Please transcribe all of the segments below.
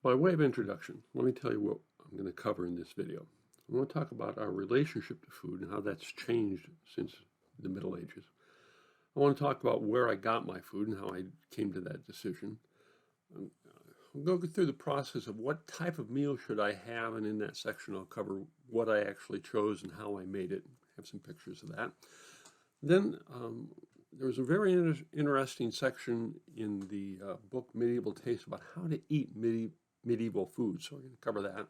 By way of introduction, let me tell you what I'm going to cover in this video. I want to talk about our relationship to food and how that's changed since the Middle Ages. I want to talk about where I got my food and how I came to that decision. We'll go through the process of what type of meal should I have, and in that section I'll cover what I actually chose and how I made it. Have some pictures of that. Then there was a very interesting section in the book Medieval Taste about how to eat medieval food, so we're going to cover that.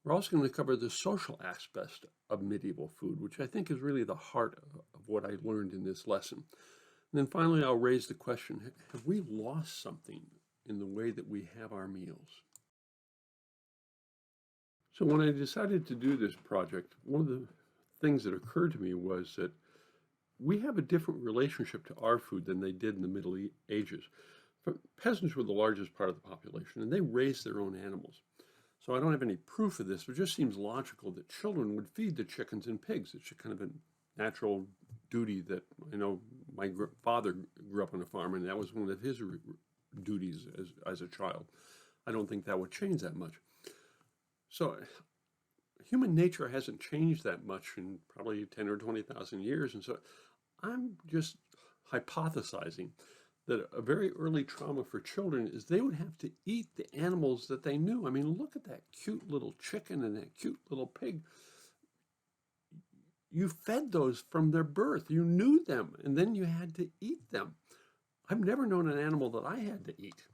We're also going to cover the social aspect of medieval food, which I think is really the heart of what I learned in this lesson. And then finally, I'll raise the question, have we lost something in the way that we have our meals? So when I decided to do this project, one of the things that occurred to me was that we have a different relationship to our food than they did in the Middle Ages. Peasants were the largest part of the population, and they raised their own animals. So I don't have any proof of this, but it just seems logical that children would feed the chickens and pigs. It's kind of a natural duty that I know my father grew up on a farm, and that was one of his duties as a child. I don't think that would change that much. So human nature hasn't changed that much in probably 10 or 20,000 years, and so I'm just hypothesizing that a very early trauma for children is they would have to eat the animals that they knew. I mean, look at that cute little chicken and that cute little pig. You fed those from their birth. You knew them, and then you had to eat them. I've never known an animal that I had to eat.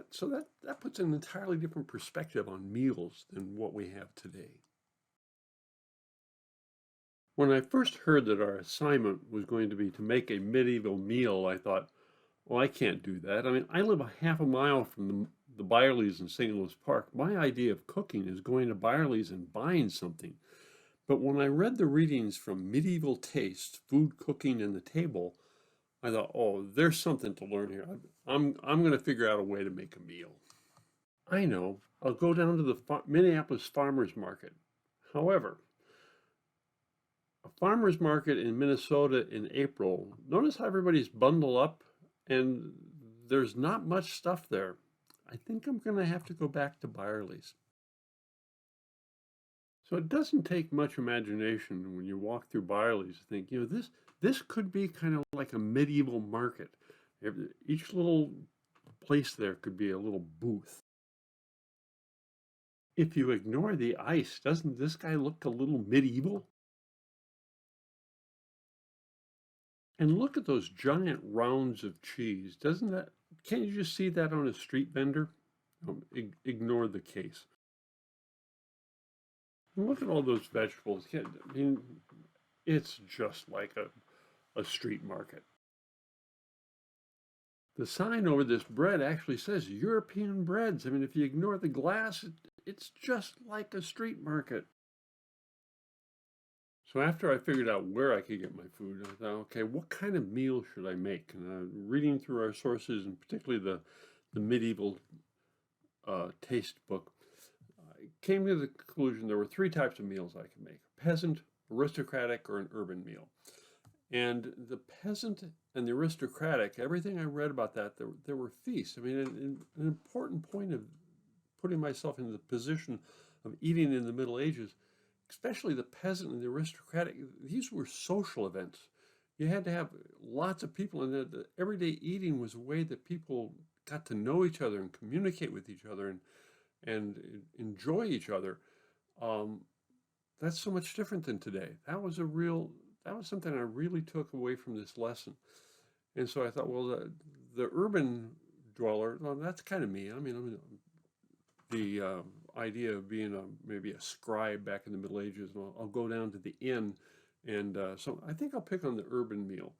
So that puts an entirely different perspective on meals than what we have today. When I first heard that our assignment was going to be to make a medieval meal, I thought, well, I can't do that. I mean, I live a half a mile from the Byerly's in St. Louis Park. My idea of cooking is going to Byerly's and buying something. But when I read the readings from Medieval Taste, Food, Cooking, and the Table, I thought, oh, there's something to learn here. I'm going to figure out a way to make a meal. I know, I'll go down to the Minneapolis Farmers Market. However, a farmer's market in Minnesota in April, notice how everybody's bundled up and there's not much stuff there. I think I'm going to have to go back to Byerly's. So it doesn't take much imagination when you walk through Byerly's to think, you know, this could be kind of like a medieval market. Each little place there could be a little booth. If you ignore the ice, doesn't this guy look a little medieval? And look at those giant rounds of cheese. Can't you just see that on a street vendor? Ignore the case. And look at all those vegetables. I mean, it's just like a street market. The sign over this bread actually says European breads. I mean, if you ignore the glass, it's just like a street market. So after I figured out where I could get my food, I thought, okay, what kind of meal should I make? And reading through our sources, and particularly the Medieval Taste book, I came to the conclusion there were three types of meals I could make: peasant, aristocratic, or an urban meal. And the peasant and the aristocratic, everything I read about that, there were feasts. I mean, an important point of putting myself in the position of eating in the Middle Ages, especially the peasant and the aristocratic, these were social events. You had to have lots of people, and the everyday eating was a way that people got to know each other and communicate with each other and enjoy each other. That's so much different than today. That was something I really took away from this lesson. And so I thought, well, the urban dweller, well, that's kind of me. I mean, the idea of being maybe a scribe back in the Middle Ages, and I'll go down to the inn, and so I think I'll pick on the urban meal.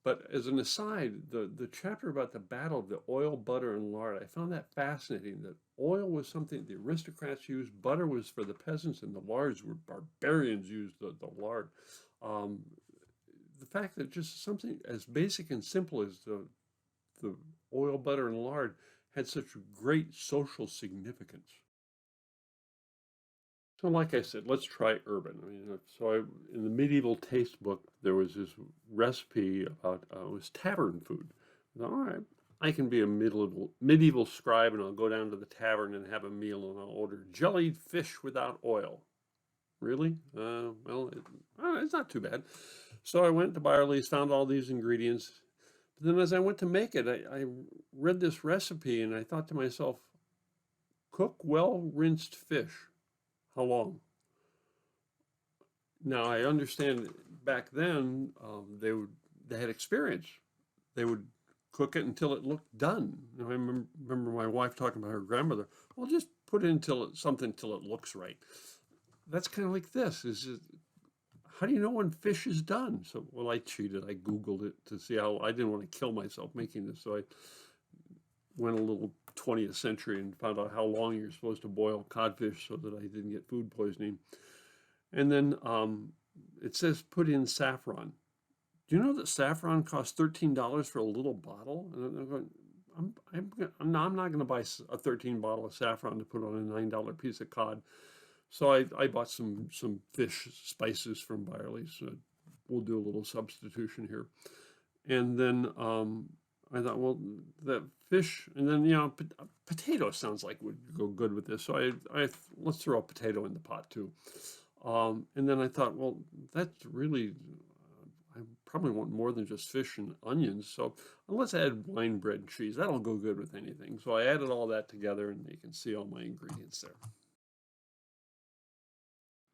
But as an aside, the chapter about the battle of the oil, butter, and lard, I found that fascinating, that oil was something the aristocrats used, butter was for the peasants, and the lards were barbarians used the lard. The fact that just something as basic and simple as the oil, butter, and lard had such great social significance. So like I said, let's try urban. I mean, in the Medieval Taste book, there was this recipe about, it was tavern food. All right, I can be a medieval scribe, and I'll go down to the tavern and have a meal, and I'll order jellied fish without oil. Really? It's not too bad. So I went to Byerly's, found all these ingredients. But then as I went to make it, I read this recipe, and I thought to myself, cook well rinsed fish. How long? Now I understand back then they had experience. They would cook it until it looked done. I remember my wife talking about her grandmother. Well, just put it until it looks right. That's kind of like this. How do you know when fish is done? So, well, I cheated. I Googled it to see how. I didn't want to kill myself making this, so I went a little 20th century and found out how long you're supposed to boil codfish so that I didn't get food poisoning. And then it says put in saffron. Do you know that saffron costs $13 for a little bottle? And I'm going, I'm not going to buy a 13 bottle of saffron to put on a $9 piece of cod. So I bought some fish spices from Byerly's. So we'll do a little substitution here. And then I thought, well, the fish, and then, potato sounds like would go good with this. So let's throw a potato in the pot too. And then I thought, well, that's really, I probably want more than just fish and onions. So let's add wine bread and cheese. That'll go good with anything. So I added all that together, and you can see all my ingredients there.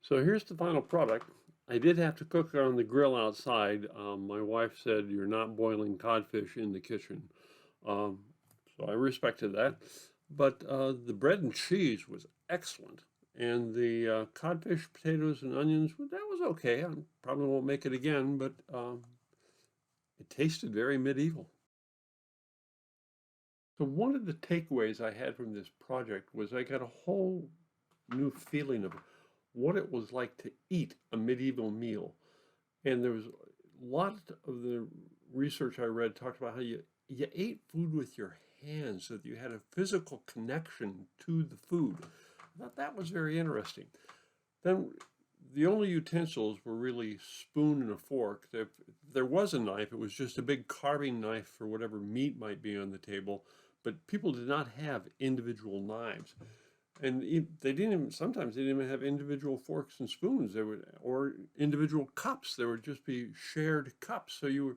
So here's the final product. I did have to cook it on the grill outside. My wife said, you're not boiling codfish in the kitchen. So I respected that. But the bread and cheese was excellent. And the codfish, potatoes, and onions, that was okay. I probably won't make it again, but it tasted very medieval. So one of the takeaways I had from this project was I got a whole new feeling of what it was like to eat a medieval meal. And there was a lot of the research I read talked about how you ate food with your hands, so that you had a physical connection to the food. I thought that was very interesting. Then the only utensils were really spoon and a fork. If there was a knife, it was just a big carving knife for whatever meat might be on the table, but people did not have individual knives. And sometimes they didn't even have individual forks and spoons, or individual cups. There would just be shared cups. So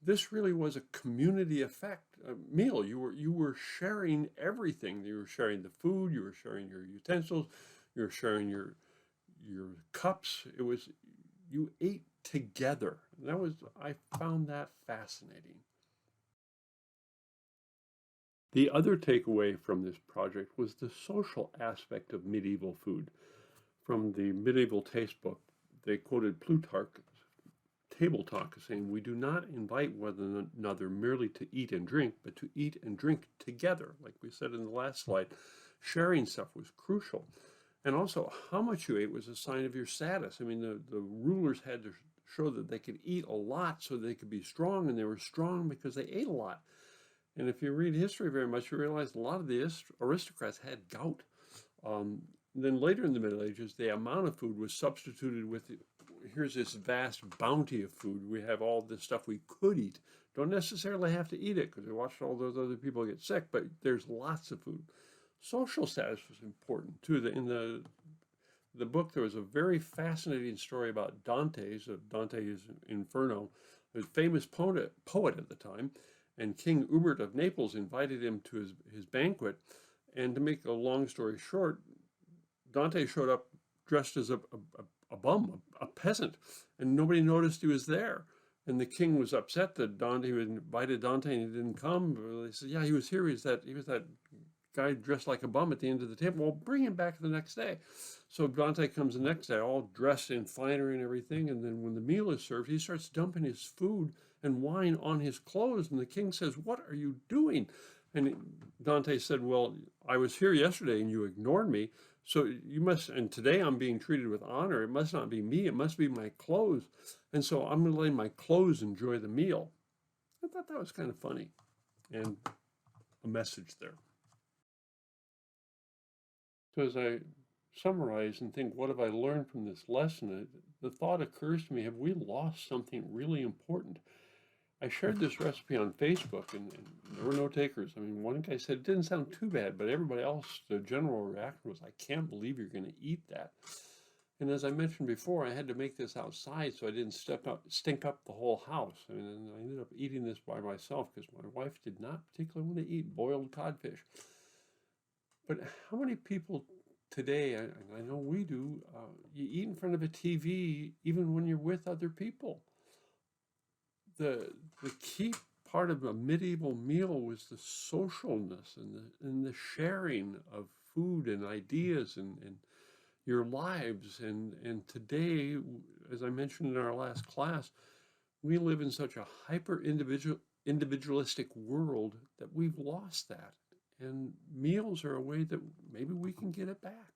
this really was a community effect meal. You were sharing everything. You were sharing the food, you were sharing your utensils, you were sharing your cups. You ate together. I found that fascinating. The other takeaway from this project was the social aspect of medieval food. From the Medieval Taste Book, they quoted Plutarch's Table Talk saying, we do not invite one another merely to eat and drink, but to eat and drink together. Like we said in the last slide, sharing stuff was crucial. And also, how much you ate was a sign of your status. I mean, the rulers had to show that they could eat a lot so they could be strong, and they were strong because they ate a lot. And if you read history very much, you realize a lot of the aristocrats had gout. Then later in the Middle Ages, the amount of food was substituted with, here's this vast bounty of food. We have all this stuff we could eat. Don't necessarily have to eat it because we watched all those other people get sick, but there's lots of food. Social status was important too. In the book, there was a very fascinating story about Dante's Inferno, a famous poet at the time. And King Hubert of Naples invited him to his banquet. And to make a long story short, Dante showed up dressed as a bum, a peasant, and nobody noticed he was there. And the king was upset that he had invited Dante and he didn't come. They said, yeah, he was here. He was that guy dressed like a bum at the end of the table. Well, bring him back the next day. So Dante comes the next day, all dressed in finery and everything. And then when the meal is served, he starts dumping his food and wine on his clothes. And the king says, what are you doing? And Dante said, well, I was here yesterday and you ignored me. So and today I'm being treated with honor. It must not be me. It must be my clothes. And so I'm going to let my clothes enjoy the meal. I thought that was kind of funny and a message there. So as I summarize and think, what have I learned from this lesson? The thought occurs to me, have we lost something really important? I shared this recipe on Facebook, and there were no takers. I mean, one guy said it didn't sound too bad, but everybody else, the general reaction was, "I can't believe you're going to eat that." And as I mentioned before, I had to make this outside so I didn't stink up the whole house. I mean, and I ended up eating this by myself because my wife did not particularly want to eat boiled codfish. But how many people today, and I know we do, you eat in front of a TV even when you're with other people? The key part of a medieval meal was the socialness and the sharing of food and ideas and your lives. And today, as I mentioned in our last class, we live in such a individualistic world that we've lost that. And meals are a way that maybe we can get it back.